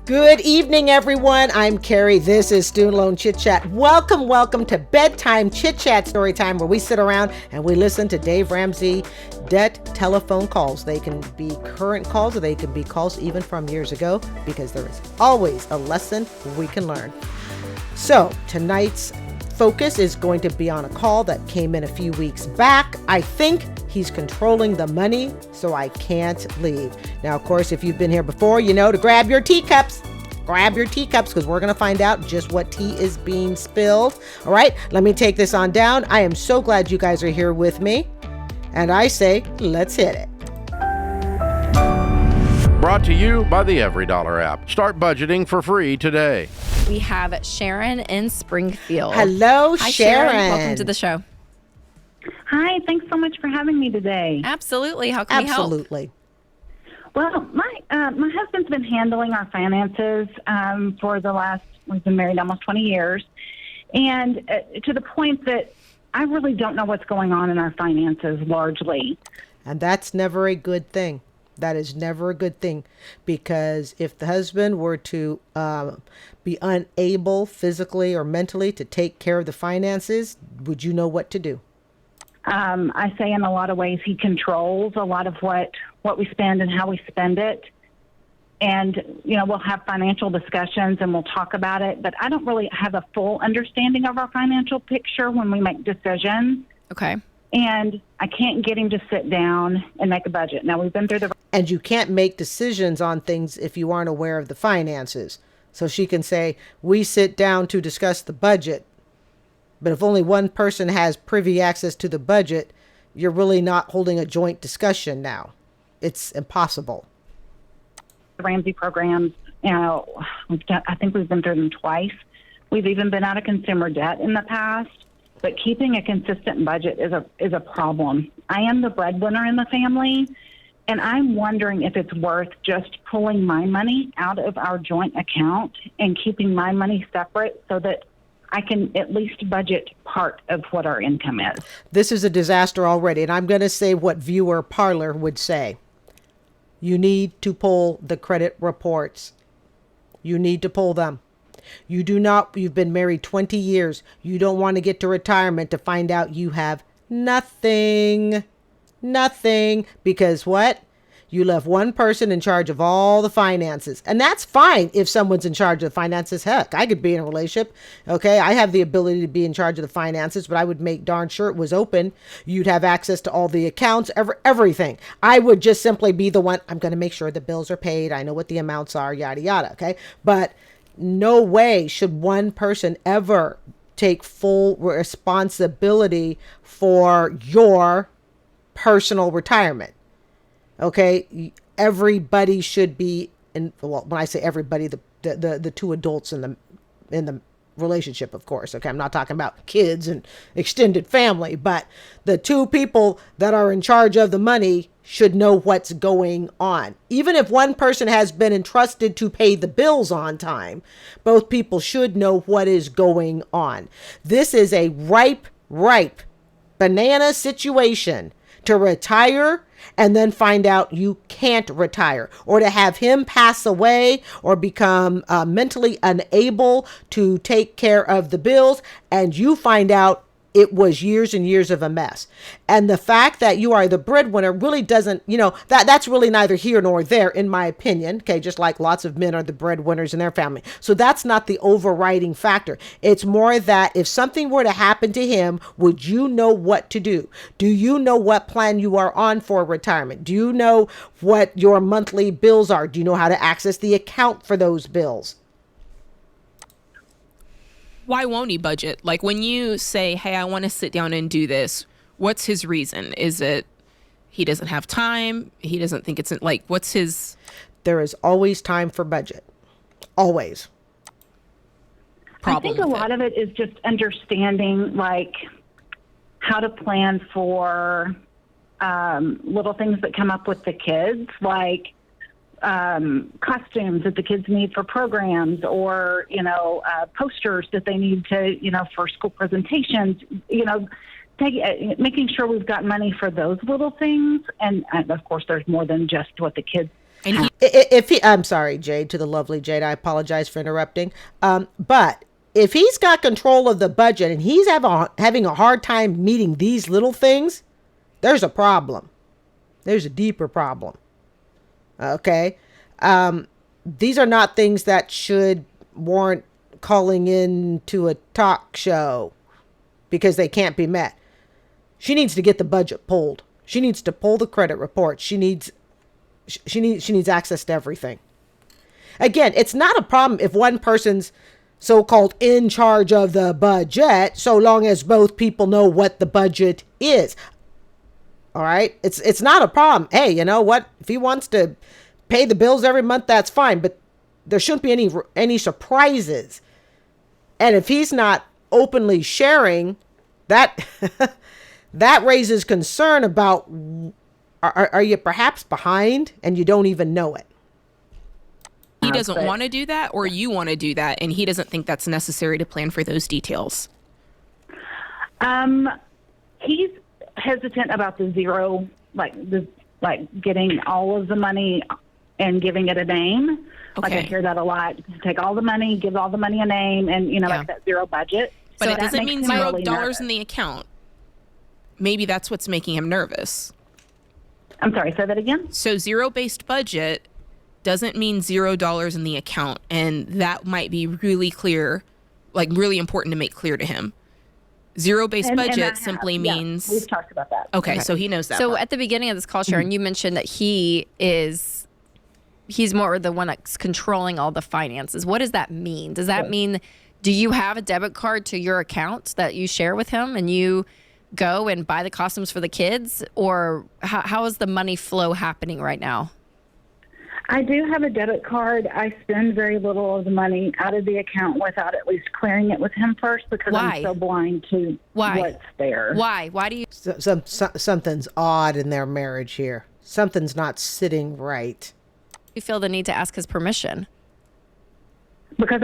Good evening, everyone. I'm Carrie. This is Student Loan Chit-Chat. Welcome to Bedtime Chit-Chat Story Time, where we sit around and we listen to Dave Ramsey debt telephone calls. They can be current calls or they can be calls even from years ago, because there is always a lesson we can learn. So tonight's focus is going to be on a call that came in a few weeks back. I think he's controlling the money, so I can't leave. Now, of course, if you've been here before, you know to grab your teacups. Grab your teacups, because we're going to find out just what tea is being spilled. All right, let me take this on down. I am so glad you guys are here with me. And I say, let's hit it. Brought to you by the EveryDollar app. Start budgeting for free today. We have Sharon in Springfield. Hello, Hi, Sharon. Welcome to the show. Hi, thanks so much for having me today. Absolutely. How can we help? Absolutely. Well, my husband's been handling our finances for we've been married almost 20 years, and to the point that I really don't know what's going on in our finances largely. And that's never a good thing. That is never a good thing, because if the husband were to be unable physically or mentally to take care of the finances, would you know what to do? I say in a lot of ways he controls a lot of what we spend and how we spend it. And, we'll have financial discussions and we'll talk about it, but I don't really have a full understanding of our financial picture when we make decisions. Okay. And I can't get him to sit down and make a budget. Now, we've been through And you can't make decisions on things if you aren't aware of the finances. So she can say, we sit down to discuss the budget. But if only one person has privy access to the budget, you're really not holding a joint discussion now. It's impossible. Ramsey programs, I think we've been through them twice. We've even been out of consumer debt in the past. But keeping a consistent budget is a problem. I am the breadwinner in the family, and I'm wondering if it's worth just pulling my money out of our joint account and keeping my money separate so that I can at least budget part of what our income is. This is a disaster already, and I'm going to say what viewer Parlor would say. You need to pull the credit reports. You need to pull them. You've been married 20 years. You don't want to get to retirement to find out you have nothing. Nothing. Because what? You left one person in charge of all the finances. And that's fine if someone's in charge of the finances. Heck, I could be in a relationship. Okay, I have the ability to be in charge of the finances, but I would make darn sure it was open. You'd have access to all the accounts, everything. I would just simply be the one. I'm going to make sure the bills are paid. I know what the amounts are, yada, yada. Okay, but no way should one person ever take full responsibility for your personal retirement. Okay, everybody should be when I say everybody, the two adults in the relationship, of course. Okay, I'm not talking about kids and extended family, but the two people that are in charge of the money should know what's going on. Even if one person has been entrusted to pay the bills on time, both people should know what is going on. This is a ripe banana situation to retire and then find out you can't retire, or to have him pass away or become mentally unable to take care of the bills, and you find out it was years and years of a mess. And the fact that you are the breadwinner really doesn't, that's really neither here nor there, in my opinion. Okay, just like lots of men are the breadwinners in their family. So that's not the overriding factor. It's more that if something were to happen to him, would you know what to do? Do you know what plan you are on for retirement? Do you know what your monthly bills are? Do you know how to access the account for those bills? Why won't he budget? Like, when you say, hey, I want to sit down and do this, what's his reason? Is it he doesn't have time? He doesn't think what's his? There is always time for budget. Always. I think a lot of it is just understanding, how to plan for little things that come up with the kids, like costumes that the kids need for programs, or, posters that they need to, for school presentations, making sure we've got money for those little things. And of course, there's more than just what the kids And he If he, I'm sorry, Jade, to the lovely Jade, I apologize for interrupting. But if he's got control of the budget and he's having a hard time meeting these little things, there's a problem. There's a deeper problem. Okay. These are not things that should warrant calling in to a talk show because they can't be met. She needs to get the budget pulled. She needs to pull the credit report. She needs access to everything. Again, it's not a problem if one person's so-called in charge of the budget, so long as both people know what the budget is. All right? It's not a problem. Hey, you know what? If he wants to pay the bills every month, that's fine, but there shouldn't be any surprises. And if he's not openly sharing, that that raises concern about, are you perhaps behind and you don't even know it? he doesn't want to do that, or you want to do that, and he doesn't think that's necessary to plan for those details. He's hesitant about the zero, like getting all of the money and giving it a name. Like I hear that a lot. Take all the money, give all the money a name, and like that zero budget. But it doesn't mean $0 really in the account. Maybe that's what's making him nervous. I'm sorry, say that again? So zero-based budget doesn't mean $0 in the account, and that might be really clear, like really important to make clear to him. Zero-based budget simply means... we've talked about that. Okay, so he knows that. So part. at the beginning of this call, Sharon, you mentioned that he's more the one that's controlling all the finances. What does that mean? Does that mean, do you have a debit card to your account that you share with him and you go and buy the costumes for the kids? Or how is the money flow happening right now? I do have a debit card. I spend very little of the money out of the account without at least clearing it with him first because I'm so blind to what's there. Why? Why do you? Something's odd in their marriage here. Something's not sitting right. You feel the need to ask his permission? Because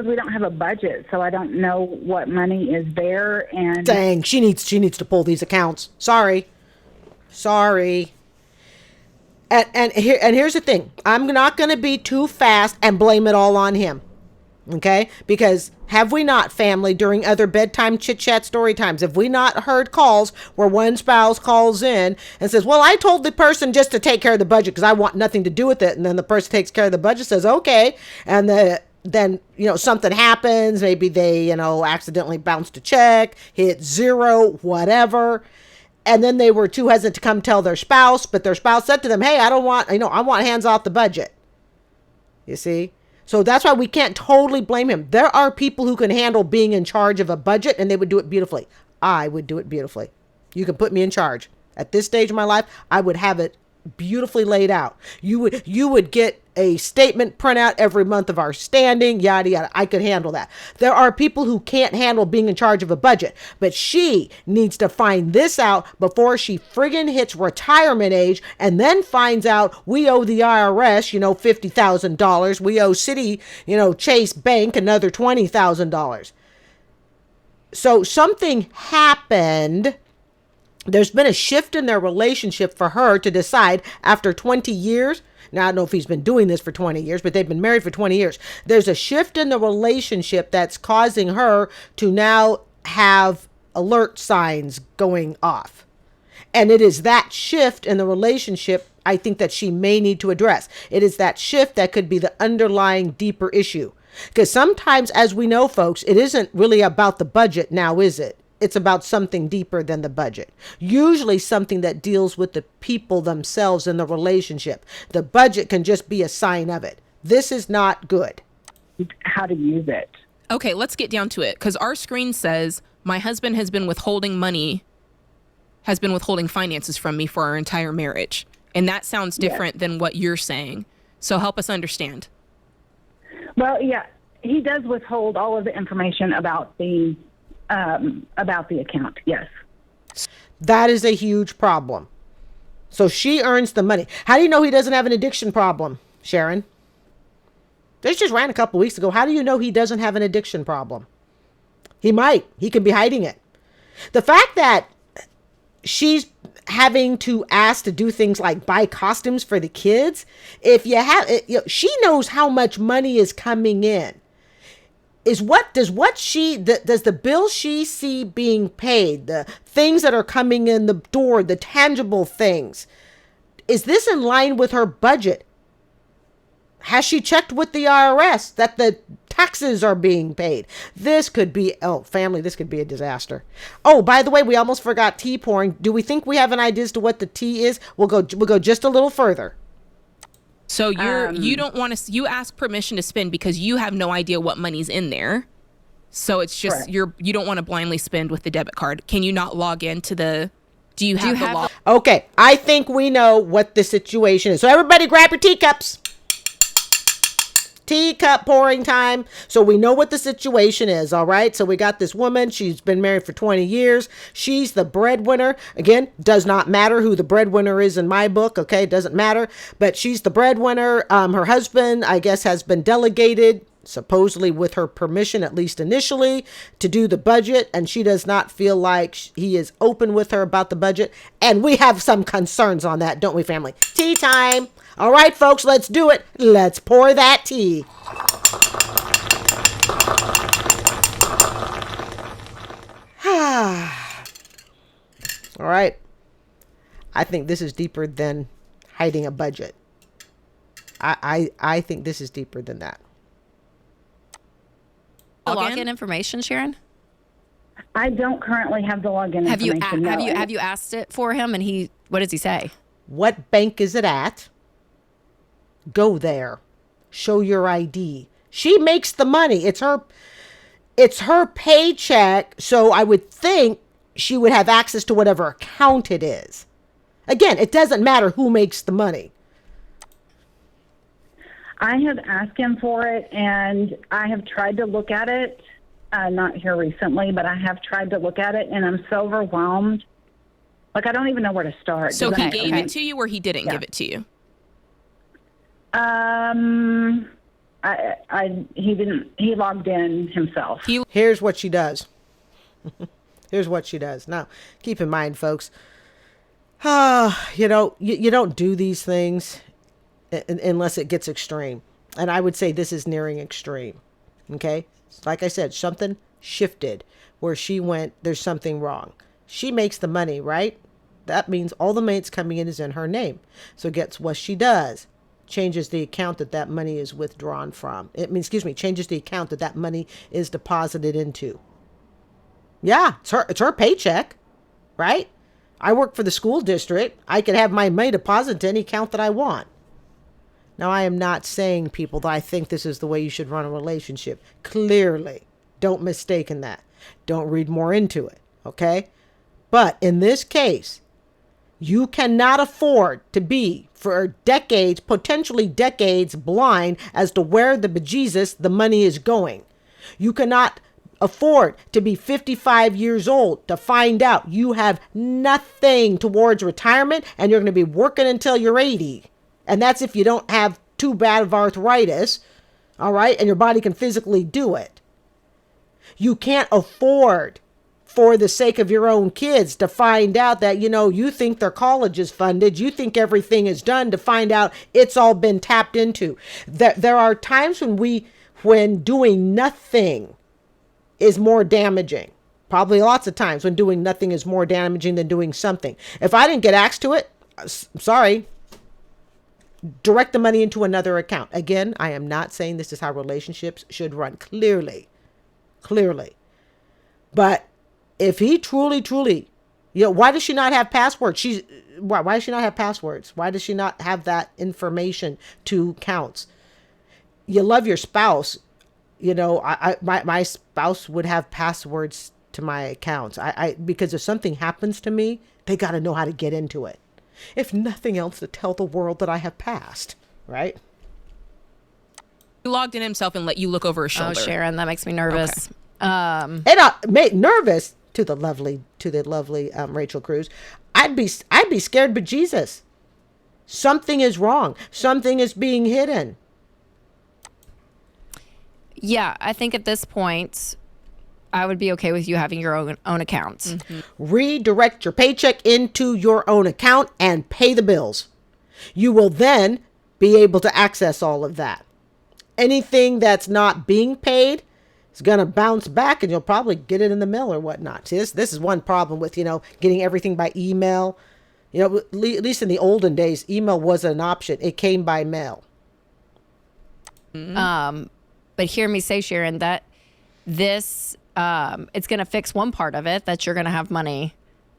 we don't have a budget, so I don't know what money is there. And dang, she needs to pull these accounts. Sorry. And here's the thing. I'm not going to be too fast and blame it all on him. Okay? Because have we not, family, during other bedtime chit-chat story times, have we not heard calls where one spouse calls in and says, well, I told the person just to take care of the budget because I want nothing to do with it. And then the person takes care of the budget, says, okay. And then, something happens. Maybe they, accidentally bounced a check, hit zero, whatever. And then they were too hesitant to come tell their spouse, but their spouse said to them, hey, I want hands off the budget. You see? So that's why we can't totally blame him. There are people who can handle being in charge of a budget and they would do it beautifully. I would do it beautifully. You can put me in charge. At this stage of my life, I would have it beautifully laid out. You would get a statement printout every month of our standing, yada, yada. I could handle that. There are people who can't handle being in charge of a budget, but she needs to find this out before she friggin' hits retirement age and then finds out we owe the IRS, $50,000. We owe City, Chase Bank another $20,000. So something happened. There's been a shift in their relationship for her to decide after 20 years. Now, I don't know if he's been doing this for 20 years, but they've been married for 20 years. There's a shift in the relationship that's causing her to now have alert signs going off. And it is that shift in the relationship, I think, that she may need to address. It is that shift that could be the underlying deeper issue. Because sometimes, as we know, folks, it isn't really about the budget now, is it? It's about something deeper than the budget. Usually something that deals with the people themselves in the relationship. The budget can just be a sign of it. This is not good. How to use it. Okay, let's get down to it. Because our screen says, my husband has been withholding finances from me for our entire marriage. And that sounds different than what you're saying. So help us understand. Well, yeah, he does withhold all of the information about the account. Yes. That is a huge problem. So she earns the money. How do you know he doesn't have an addiction problem, Sharon? This just ran a couple weeks ago. How do you know he doesn't have an addiction problem? He might. He could be hiding it. The fact that she's having to ask to do things like buy costumes for the kids. If you have, she knows how much money is coming in. Does the bill she see being paid, the things that are coming in the door, the tangible things, is this in line with her budget? Has she checked with the IRS that the taxes are being paid? This could be, this could be a disaster. Oh, by the way, we almost forgot tea pouring. Do we think we have an idea as to what the tea is? We'll go just a little further. So you don't want to, you ask permission to spend because you have no idea what money's in there. So it's just, Correct. you don't want to blindly spend with the debit card. Can you not log into do you have the log? Okay, I think we know what the situation is. So everybody grab your teacups. Teacup pouring time. So we know what the situation is, all right? So we got this woman. She's been married for 20 years. She's the breadwinner. Again, does not matter who the breadwinner is in my book, okay? Doesn't matter. But she's the breadwinner. Her husband, I guess, has been delegated, supposedly with her permission, at least initially, to do the budget. And she does not feel like he is open with her about the budget. And we have some concerns on that, don't we, family? Tea time. All right, folks, let's do it. Let's pour that tea. All right. I think this is deeper than hiding a budget. I think this is deeper than that. Login information, Sharon? I don't currently have the login Have you information. no. have you asked it for him, and what does he say? What bank is it at? Go there. Show your ID. She makes the money. It's her paycheck. So I would think she would have access to whatever account it is. Again, it doesn't matter who makes the money. I have asked him for it, and I have tried to look at it. Not here recently, but I have tried to look at it, and I'm so overwhelmed. Like, I don't even know where to start. So Does he that gave make it to you or he didn't give it to you? He didn't. He logged in himself. Here's what she does. Here's what she does. Now, keep in mind, folks, you don't do these things unless it gets extreme. And I would say this is nearing extreme. Okay? Like I said, something shifted where she went, there's something wrong. She makes the money, right? That means all the money coming in is in her name. So guess what she does? Changes the account that money is withdrawn from. Changes the account that money is deposited into. Yeah, it's her paycheck, right? I work for the school district. I can have my money deposited to any account that I want. Now, I am not saying, people, that I think this is the way you should run a relationship. Clearly, don't mistake in that. Don't read more into it, okay? But in this case, you cannot afford to be, for decades, potentially decades, blind as to where the bejesus the money is going. You cannot afford to be 55 years old to find out you have nothing towards retirement and you're going to be working until you're 80. And that's if you don't have too bad of arthritis, all right, and your body can physically do it. You can't afford, for the sake of your own kids, to find out that, you think their college is funded, you think everything is done, to find out it's all been tapped into. There are times when doing nothing is more damaging. Probably lots of times when doing nothing is more damaging than doing something. If I didn't get access to it, sorry, direct the money into another account. Again, I am not saying this is how relationships should run. Clearly. But if he truly, why does she not have passwords? Why does she not have passwords? Why does she not have that information to counts? You love your spouse. My spouse would have passwords to my accounts. Because if something happens to me, they got to know how to get into it. If nothing else, to tell the world that I have passed, right? He logged in himself and let you look over his shoulder. Oh, Sharon, that makes me nervous. Okay. And I made nervous to the lovely Rachel Cruz. I'd be scared, but Jesus, something is wrong. Something is being hidden. Yeah, I think at this point, I would be okay with you having your own account. Redirect your paycheck into your own account and pay the bills. You will then be able to access all of that. Anything that's not being paid is going to bounce back, and you'll probably get it in the mail or whatnot. See, this is one problem with, getting everything by email. At least in the olden days, email wasn't an option. It came by mail. But hear me say, Sharon, that this, it's going to fix one part of it, that you're going to have money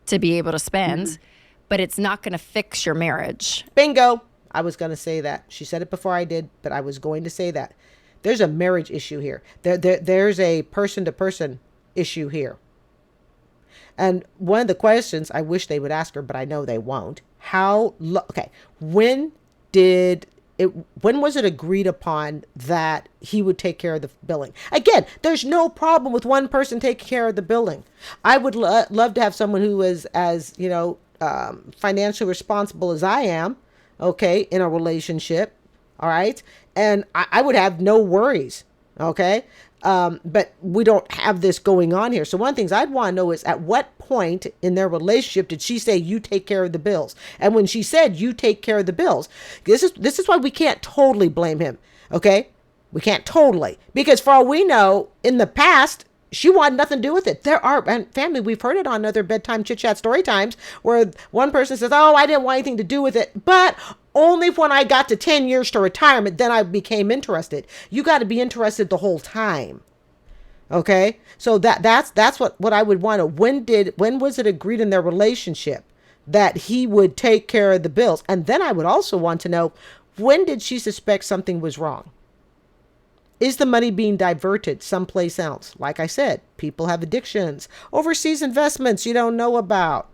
to be able to spend, but it's not going to fix your marriage. Bingo. I was going to say that. She said it before I did, but I was going to say that. There's a marriage issue here. There's a person-to-person issue here. And one of the questions I wish they would ask her, but I know they won't. When was it agreed upon that he would take care of the billing? Again, there's no problem with one person taking care of the billing. I would love to have someone who is as, financially responsible as I am, okay, in a relationship. All right. And I would have no worries. Okay. But we don't have this going on here. So one of the things I'd want to know is, at what point in their relationship did she say, you take care of the bills? And when she said, you take care of the bills, this is why we can't totally blame him. Okay. We can't totally, because for all we know, in the past, she wanted nothing to do with it. There are, and family, we've heard it on other bedtime chit-chat story times, where one person says, oh, I didn't want anything to do with it, but only when I got to 10 years to retirement, then I became interested. You got to be interested the whole time. Okay. So that's what I would want to, when was it agreed in their relationship that he would take care of the bills? And then I would also want to know, when did she suspect something was wrong? Is the money being diverted someplace else? Like I said, people have addictions, overseas investments you don't know about,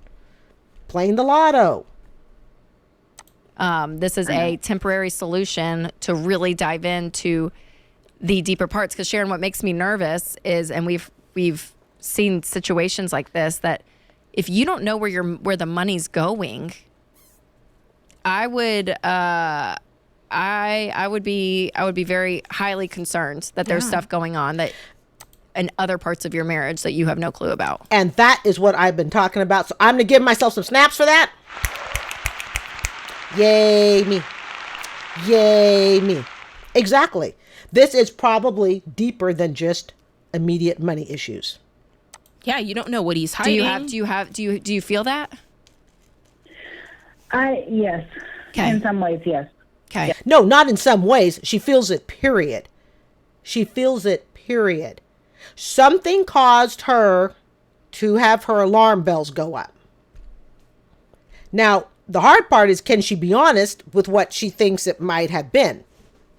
playing the lotto. This is a temporary solution to really dive into the deeper parts. Because Sharon, what makes me nervous is, and we've seen situations like this, that if you don't know where the money's going, I would be very highly concerned that there's stuff going on that in other parts of your marriage that you have no clue about. And that is what I've been talking about. So I'm going to give myself some snaps for that. Yay me. Yay me. Exactly. This is probably deeper than just immediate money issues. Yeah, you don't know what he's hiding. Do you feel that? Yes. Okay. In some ways, yes. Okay. No, not in some ways. She feels it, period. She feels it, period. Something caused her to have her alarm bells go up. Now, the hard part is, can she be honest with what she thinks it might have been?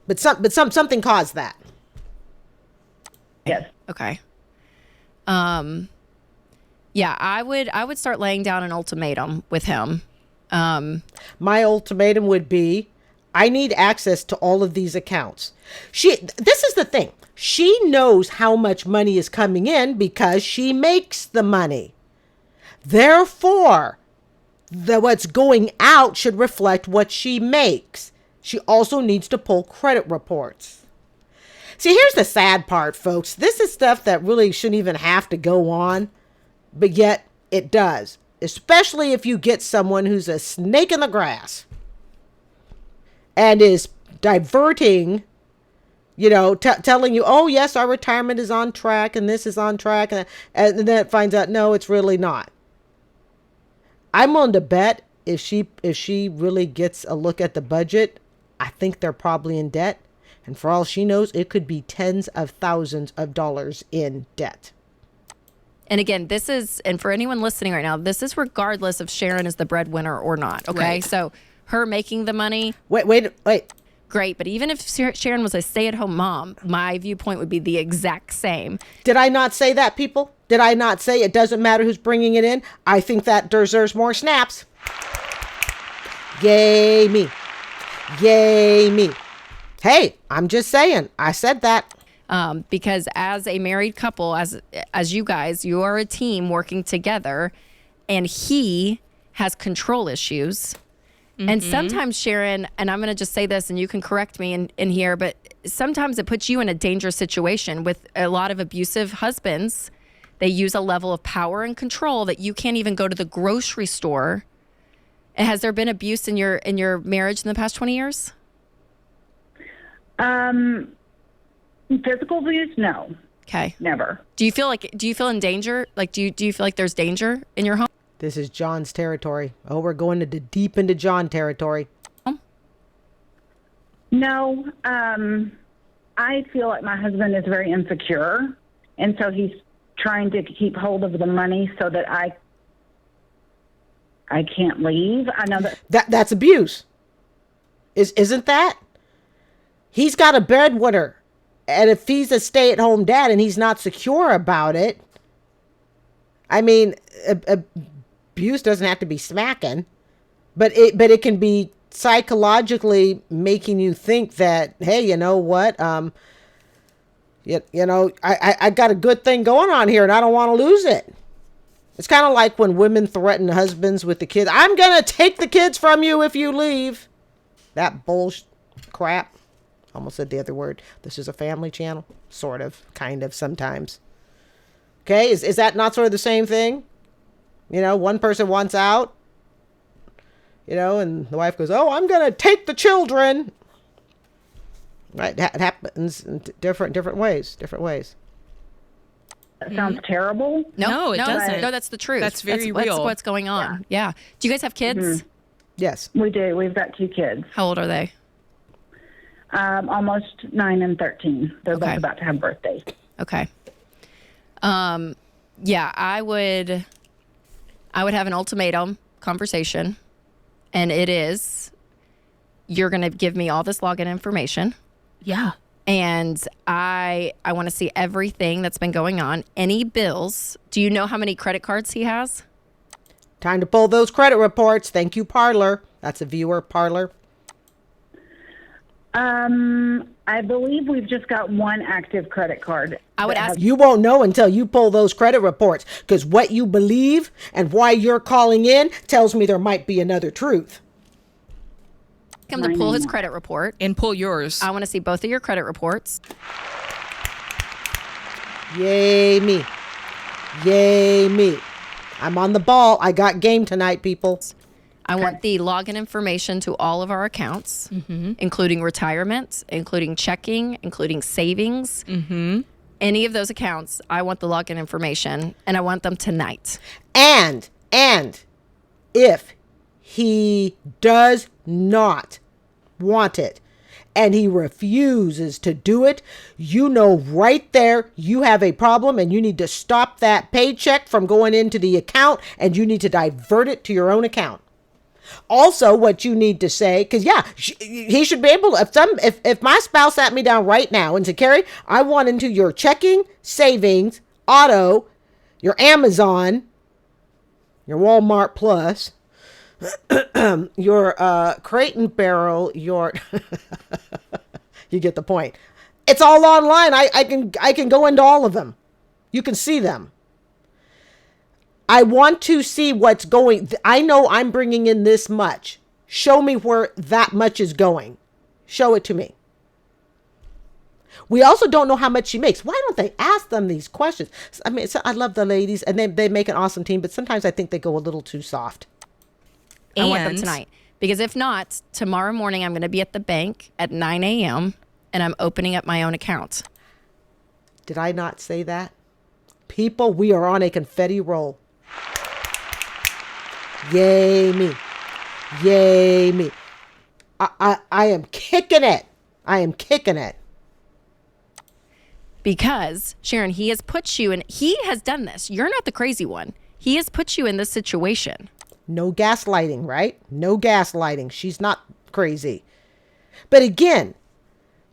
But something caused that. Yes. Okay. Yeah, I would start laying down an ultimatum with him. My ultimatum would be, I need access to all of these accounts. This is the thing. She knows how much money is coming in because she makes the money. Therefore, what's going out should reflect what she makes. She also needs to pull credit reports. See, here's the sad part, folks. This is stuff that really shouldn't even have to go on, but yet it does. Especially if you get someone who's a snake in the grass and is diverting, telling you, oh, yes, our retirement is on track and this is on track. And then it finds out, no, it's really not. I'm willing to bet if she really gets a look at the budget, I think they're probably in debt. And for all she knows, it could be tens of thousands of dollars in debt. And again, and for anyone listening right now, this is regardless if Sharon is the breadwinner or not. Okay. Right. So her making the money. Wait. Great. But even if Sharon was a stay-at-home mom, my viewpoint would be the exact same. Did I not say that, people? Did I not say it doesn't matter who's bringing it in? I think that deserves more snaps. Yay me. Yay me. Hey, I'm just saying. I said that. Because as a married couple, as you guys, you are a team working together, and he has control issues. Mm-hmm. And sometimes, Sharon, and I'm going to just say this, and you can correct me in here, but sometimes it puts you in a dangerous situation with a lot of abusive husbands They use a level of power and control that you can't even go to the grocery store. And has there been abuse in your marriage in the past 20 years? Physical abuse? No. Okay. Never. Do you feel in danger? Like, do you feel like there's danger in your home? This is John's territory. Oh, we're going deep into John territory. No. I feel like my husband is very insecure, and so he's trying to keep hold of the money so that I can't leave. I know That's abuse. Isn't that? He's got a breadwinner. And if he's a stay-at-home dad and he's not secure about it, I mean, abuse doesn't have to be smacking, but it can be psychologically making you think that, hey, you know what? You know, I got a good thing going on here and I don't want to lose it. It's kind of like when women threaten husbands with the kids. I'm going to take the kids from you if you leave. That bullshit crap. Almost said the other word. This is a family channel. Sort of. Kind of. Sometimes. Okay. Is that not sort of the same thing? You know, one person wants out. You know, and the wife goes, oh, I'm going to take the children. Right. It happens in different ways. Different ways. that sounds terrible. No, it doesn't. No, that's the truth. That's very real. That's what's going on. Yeah. Do you guys have kids? Mm-hmm. Yes. We do. We've got 2 kids. How old are they? Almost 9 and 13. They're both about to have birthdays. Okay. Yeah, I would have an ultimatum conversation, and it is, you're going to give me all this login information. Yeah. And I want to see everything that's been going on. Any bills. Do you know how many credit cards he has? Time to pull those credit reports. Thank you, Parlor. That's a viewer, Parlor. I believe we've just got 1 active credit card. I would ask. You won't know until you pull those credit reports, because what you believe and why you're calling in tells me there might be another truth. Him to pull his credit report. And pull yours. I want to see both of your credit reports. Yay me. Yay me. I'm on the ball. I got game tonight, people. I want the login information to all of our accounts, including retirement, including checking, including savings. Any of those accounts, I want the login information, and I want them tonight. And if he does not want it and he refuses to do it, you know right there you have a problem, and you need to stop that paycheck from going into the account, and you need to divert it to your own account. Also, what you need to say, because he should be able to, if my spouse sat me down right now and said, Carrie, I want into your checking, savings, auto, your Amazon, your Walmart Plus, your Crate and Barrel, your you get the point. It's all online. I can go into all of them. You can see them. I want to see what's going. I know I'm bringing in this much. Show me where that much is going. Show it to me. We also don't know how much she makes. Why don't they ask them these questions? I mean, I love the ladies, and they make an awesome team, but sometimes I think they go a little too soft. I want them tonight. Because if not, tomorrow morning I'm going to be at the bank at 9 a.m. and I'm opening up my own account. Did I not say that? People, we are on a confetti roll. Yay me. Yay me. I am kicking it. I am kicking it. Because, Sharon, he has put you in, he has done this. You're not the crazy one. He has put you in this situation. No gaslighting, right? No gaslighting. She's not crazy. But again,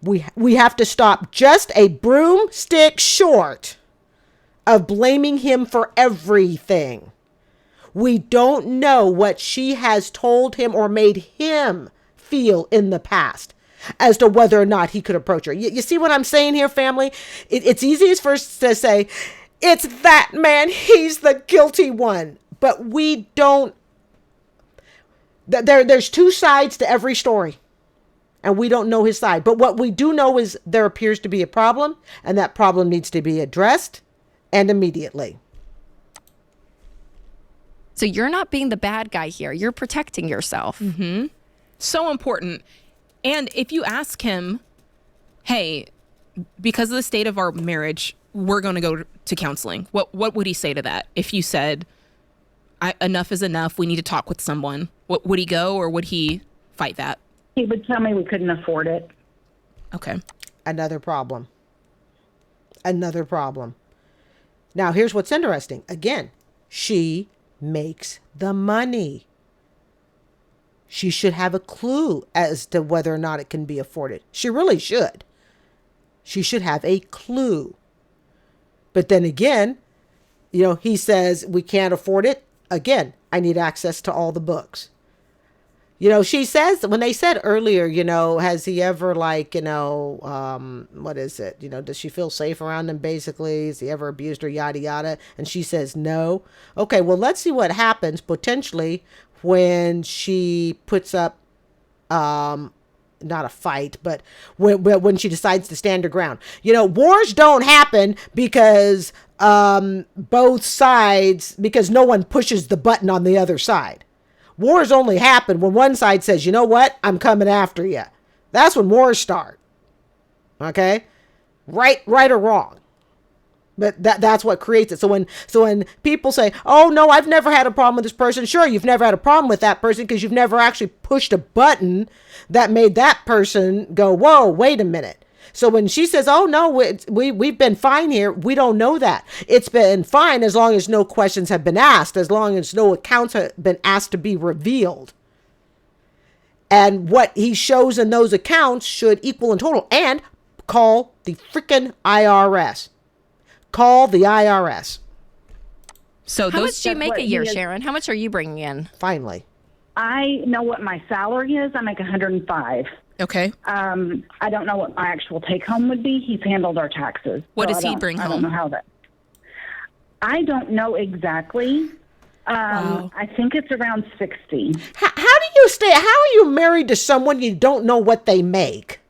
we have to stop just a broomstick short of blaming him for everything. We don't know what she has told him or made him feel in the past as to whether or not he could approach her. You see what I'm saying here, family? It's easiest first to say, it's that man, he's the guilty one. But we don't. There's 2 sides to every story, and we don't know his side. But what we do know is there appears to be a problem, and that problem needs to be addressed. and immediately. So you're not being the bad guy here. You're protecting yourself. So important. And if you ask him, hey, because of the state of our marriage, we're going to go to counseling. What would he say to that? If you said, enough is enough, we need to talk with someone. Would he go, or would he fight that? He would tell me we couldn't afford it. Okay. Another problem. Another problem. Now, here's what's interesting. Again, she makes the money. She should have a clue as to whether or not it can be afforded. She really should. She should have a clue. But then again, he says we can't afford it. Again, I need access to all the books. She says, when they said earlier, has he ever what is it? Does she feel safe around him basically? Has he ever abused her, yada, yada? And she says no. Okay, well, let's see what happens potentially when she puts up, not a fight, but when she decides to stand her ground. Wars don't happen because both sides, because no one pushes the button on the other side. Wars only happen when one side says, you know what, I'm coming after you. That's when wars start. Okay? Right or wrong. But that's what creates it. So when people say, oh, no, I've never had a problem with this person. Sure, you've never had a problem with that person because you've never actually pushed a button that made that person go, whoa, wait a minute. So when she says, oh, no, we've been fine here, we don't know that. It's been fine as long as no questions have been asked, as long as no accounts have been asked to be revealed. And what he shows in those accounts should equal in total. And call the freaking IRS. Call the IRS. So how much do you make a year, he is- Sharon? How much are you bringing in? Finally. I know what my salary is. I make 105. Okay. I don't know what my actual take home would be. He's handled our taxes. What so does he bring I don't home? know how that. I don't know exactly. Wow. I think it's around 60. How do you stay? How are you married to someone you don't know what they make?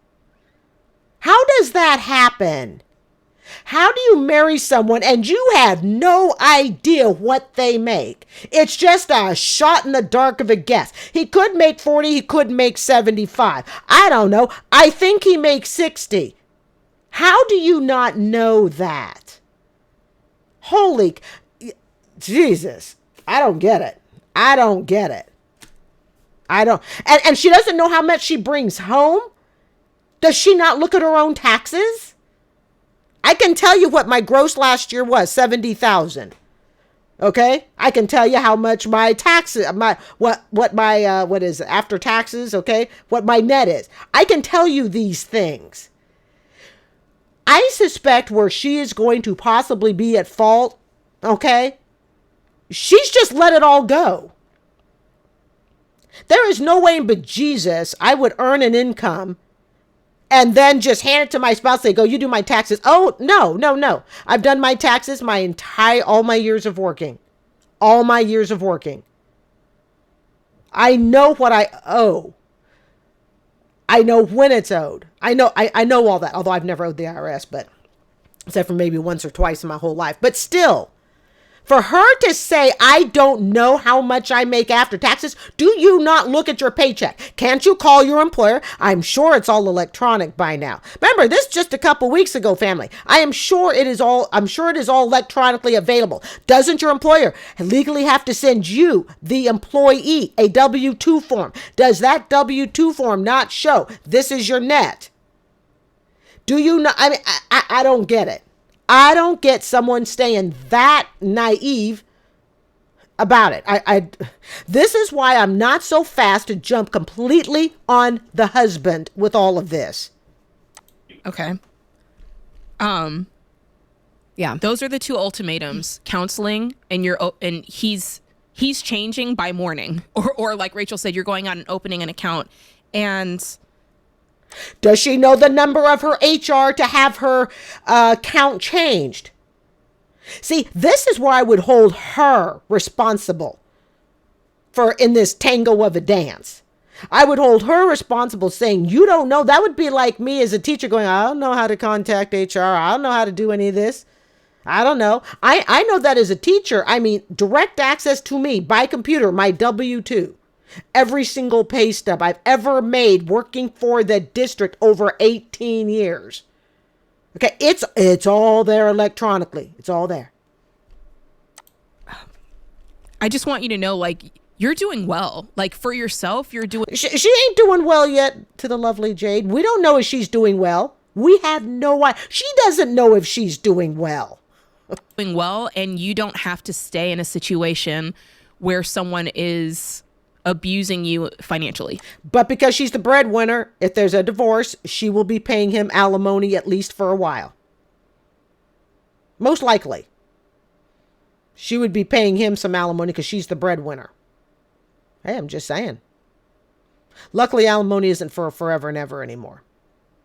How does that happen? How do you marry someone and you have no idea what they make? It's just a shot in the dark of a guess. He could make 40, he could make 75. I don't know. I think he makes 60. How do you not know that? Holy Jesus. I don't get it. I don't get it. I don't. And she doesn't know how much she brings home? Does she not look at her own taxes? I can tell you what my gross last year was, $70,000. Okay? I can tell you how much my taxes, what is it, after taxes, okay? What my net is. I can tell you these things. I suspect where she is going to possibly be at fault, okay? She's just let it all go. There is no way but Jesus I would earn an income and then just hand it to my spouse. They go, you do my taxes. Oh, no. I've done my taxes all my years of working. All my years of working. I know what I owe. I know when it's owed. I know all that. Although I've never owed the IRS, but except for maybe once or twice in my whole life. But still, for her to say, I don't know how much I make after taxes, do you not look at your paycheck? Can't you call your employer? I'm sure it's all electronic by now. Remember, this just a couple weeks ago, family. I'm sure it is all electronically available. Doesn't your employer legally have to send you, the employee, a W-2 form? Does that W-2 form not show this is your net? Do you not? I mean, I don't get it. I don't get someone staying that naive about it. This is why I'm not so fast to jump completely on the husband with all of this. Okay. Yeah. Those are the two ultimatums: counseling and he's changing by morning, or like Rachel said, you're going out and opening an account. And does she know the number of her HR to have her account changed? See, this is where I would hold her responsible for in this tango of a dance. I would hold her responsible saying, you don't know. That would be like me as a teacher going, I don't know how to contact HR. I don't know how to do any of this. I don't know. I know that as a teacher, I mean, direct access to me by computer, my W-2. Every single pay stub I've ever made working for the district over 18 years. Okay, it's all there electronically. It's all there. I just want you to know, like, you're doing well. Like, for yourself, you're doing... She ain't doing well yet, to the lovely Jade. We don't know if she's doing well. We have no idea. She doesn't know if she's doing well. doing well, and you don't have to stay in a situation where someone is abusing you financially. But because she's the breadwinner, if there's a divorce, she will be paying him alimony at least for a while. Most likely. She would be paying him some alimony because she's the breadwinner. Hey, I'm just saying. Luckily, alimony isn't for forever and ever anymore.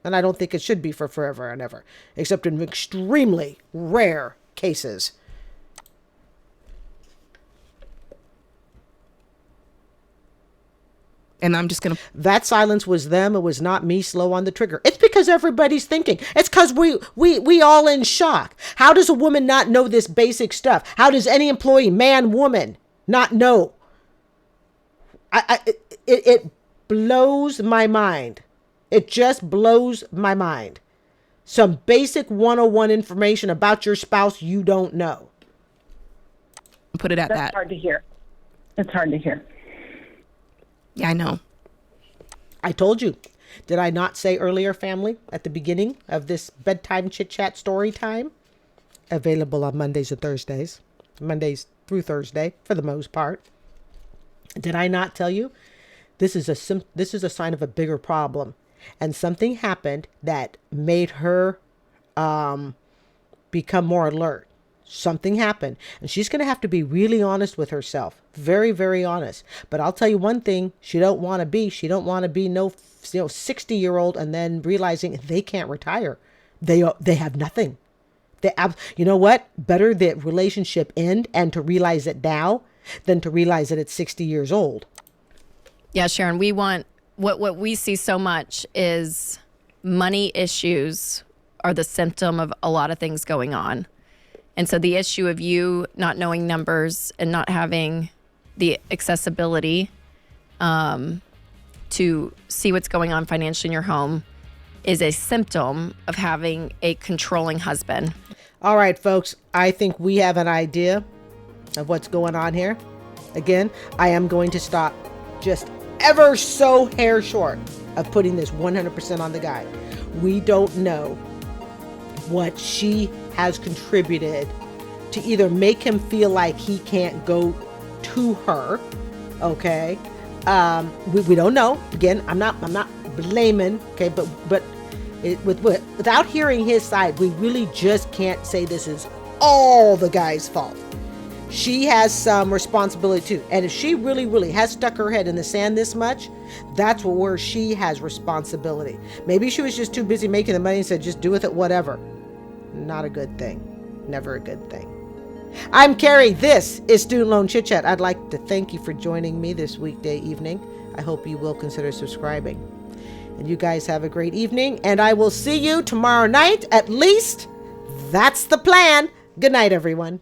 And I don't think it should be for forever and ever, except in extremely rare cases. And I'm just going to... That silence was them. It was not me slow on the trigger. It's because everybody's thinking. It's because we all in shock. How does a woman not know this basic stuff? How does any employee, man, woman, not know? It blows my mind. It just blows my mind. Some basic 101 information about your spouse you don't know. Put it at That's that. hard to hear. It's hard to hear. Yeah, I know. I told you. Did I not say earlier, family, at the beginning of this bedtime chit-chat story time? Available on Mondays and Thursdays. Mondays through Thursday, for the most part. Did I not tell you? This is a sign of a bigger problem. And something happened that made her become more alert. Something happened. And she's going to have to be really honest with herself. Very, very honest. But I'll tell you one thing she don't want to be. She don't want to be no 60-year-old and then realizing they can't retire. They have nothing. You know what? Better the relationship end and to realize it now than to realize it at 60 years old. Yeah, Sharon, we want... What we see so much is money issues are the symptom of a lot of things going on. And so the issue of you not knowing numbers and not having the accessibility to see what's going on financially in your home is a symptom of having a controlling husband. All right, folks, I think we have an idea of what's going on here. Again, I am going to stop just ever so hair short of putting this 100% on the guy. We don't know what she has contributed to either make him feel like he can't go to her. Okay. We don't know. Again, I'm not blaming. Okay. But without hearing his side, we really just can't say this is all the guy's fault. She has some responsibility too. And if she really, really has stuck her head in the sand this much, that's where she has responsibility. Maybe she was just too busy making the money and said, just do with it, whatever. Not a good thing. Never a good thing. I'm Carrie. This is Student Loan Chit-Chat. I'd like to thank you for joining me this weekday evening. I hope you will consider subscribing. And you guys have a great evening. And I will see you tomorrow night. At least that's the plan. Good night, everyone.